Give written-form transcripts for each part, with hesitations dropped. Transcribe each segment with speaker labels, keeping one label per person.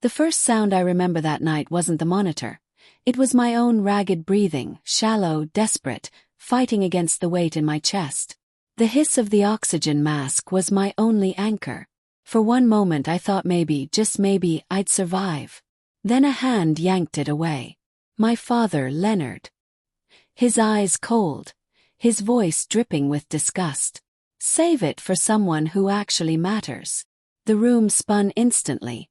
Speaker 1: The first sound I remember that night wasn't the monitor. It was my own ragged breathing, shallow, desperate, fighting against the weight in my chest. The hiss of the oxygen mask was my only anchor. For one moment I thought maybe, just maybe, I'd survive. Then a hand yanked it away. My father, Leonard. His eyes cold, his voice dripping with disgust. Save it for someone who actually matters. The room spun instantly.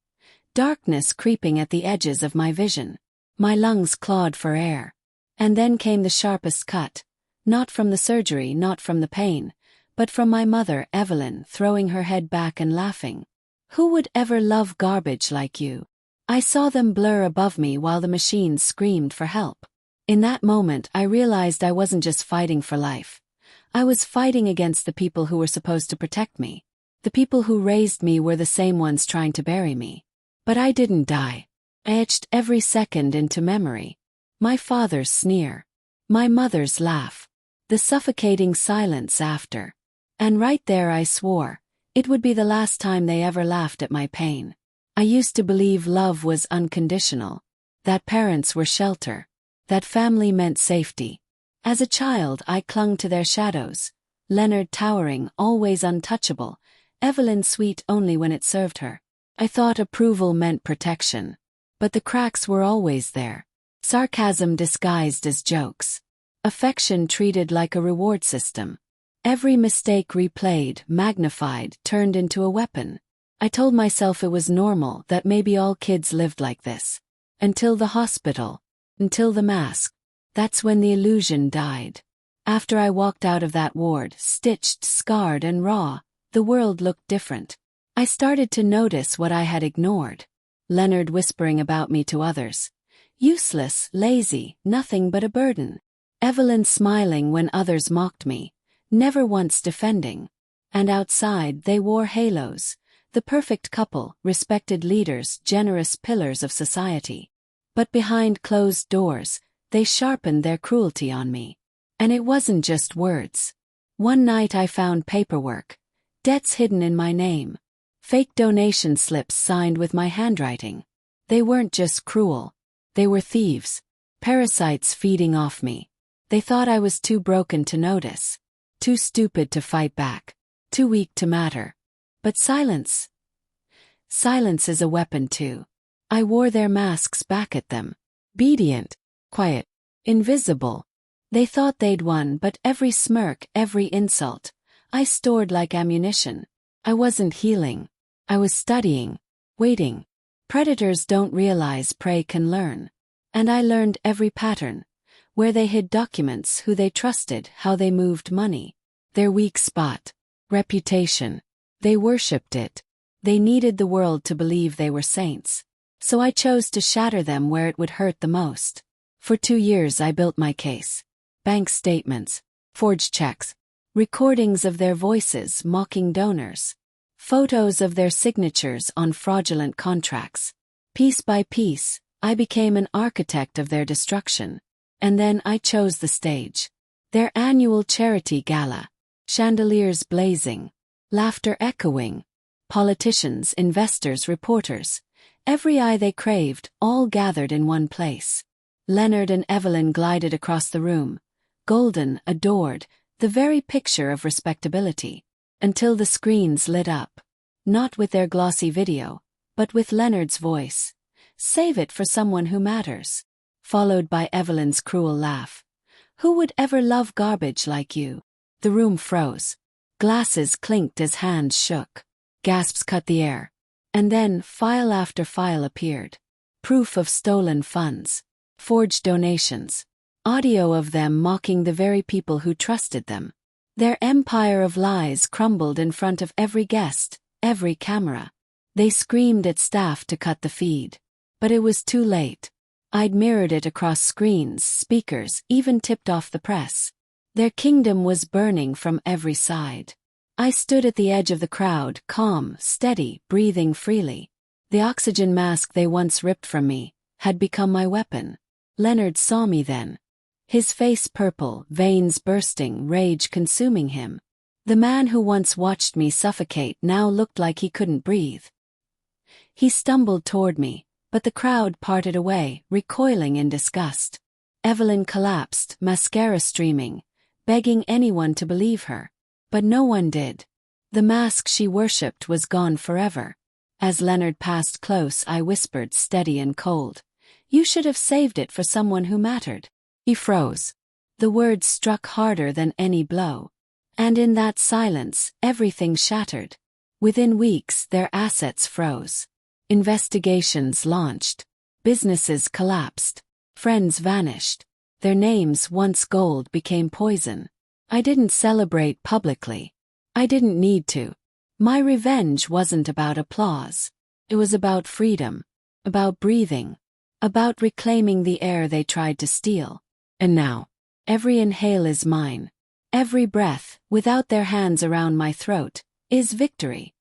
Speaker 1: Darkness creeping at the edges of my vision. My lungs clawed for air. And then came the sharpest cut. Not from the surgery, not from the pain, but from my mother, Evelyn, throwing her head back and laughing. Who would ever love garbage like you? I saw them blur above me while the machines screamed for help. In that moment I realized I wasn't just fighting for life. I was fighting against the people who were supposed to protect me. The people who raised me were the same ones trying to bury me. But I didn't die. I etched every second into memory. My father's sneer. My mother's laugh. The suffocating silence after. And right there I swore, it would be the last time they ever laughed at my pain. I used to believe love was unconditional. That parents were shelter. That family meant safety. As a child I clung to their shadows. Leonard towering, always untouchable. Evelyn sweet only when it served her. I thought approval meant protection. But the cracks were always there. Sarcasm disguised as jokes. Affection treated like a reward system. Every mistake replayed, magnified, turned into a weapon. I told myself it was normal, that maybe all kids lived like this. Until the hospital. Until the mask. That's when the illusion died. After I walked out of that ward, stitched, scarred and raw, the world looked different. I started to notice what I had ignored. Leonard whispering about me to others. Useless, lazy, nothing but a burden. Evelyn smiling when others mocked me, never once defending. And outside they wore halos, the perfect couple, respected leaders, generous pillars of society. But behind closed doors, they sharpened their cruelty on me. And it wasn't just words. One night I found paperwork, debts hidden in my name, fake donation slips signed with my handwriting. They weren't just cruel, they were thieves, parasites feeding off me. They thought I was too broken to notice, too stupid to fight back, too weak to matter. But silence. Silence is a weapon too. I wore their masks back at them. Obedient, quiet, invisible. They thought they'd won, but every smirk, every insult, I stored like ammunition. I wasn't healing. I was studying, waiting. Predators don't realize prey can learn. And I learned every pattern. Where they hid documents, who they trusted, how they moved money. Their weak spot. Reputation. They worshipped it. They needed the world to believe they were saints. So I chose to shatter them where it would hurt the most. For 2 years I built my case. Bank statements, forged checks, recordings of their voices mocking donors, photos of their signatures on fraudulent contracts. Piece by piece, I became an architect of their destruction. And then I chose the stage. Their annual charity gala. Chandeliers blazing. Laughter echoing. Politicians, investors, reporters. Every eye they craved, all gathered in one place. Leonard and Evelyn glided across the room. Golden, adored, the very picture of respectability. Until the screens lit up. Not with their glossy video, but with Leonard's voice. Save it for someone who matters. Followed by Evelyn's cruel laugh. Who would ever love garbage like you? The room froze. Glasses clinked as hands shook. Gasps cut the air. And then, file after file appeared. Proof of stolen funds. Forged donations. Audio of them mocking the very people who trusted them. Their empire of lies crumbled in front of every guest, every camera. They screamed at staff to cut the feed. But it was too late. I'd mirrored it across screens, speakers, even tipped off the press. Their kingdom was burning from every side. I stood at the edge of the crowd, calm, steady, breathing freely. The oxygen mask they once ripped from me had become my weapon. Leonard saw me then. His face purple, veins bursting, rage consuming him. The man who once watched me suffocate now looked like he couldn't breathe. He stumbled toward me, but the crowd parted away, recoiling in disgust. Evelyn collapsed, mascara streaming, begging anyone to believe her. But no one did. The mask she worshipped was gone forever. As Leonard passed close, I whispered, steady and cold, "You should have saved it for someone who mattered." He froze. The words struck harder than any blow. And in that silence, everything shattered. Within weeks, their assets froze. Investigations launched. Businesses collapsed. Friends vanished. Their names, once gold, became poison. I didn't celebrate publicly. I didn't need to. My revenge wasn't about applause. It was about freedom. About breathing. About reclaiming the air they tried to steal. And now, every inhale is mine. Every breath, without their hands around my throat, is victory.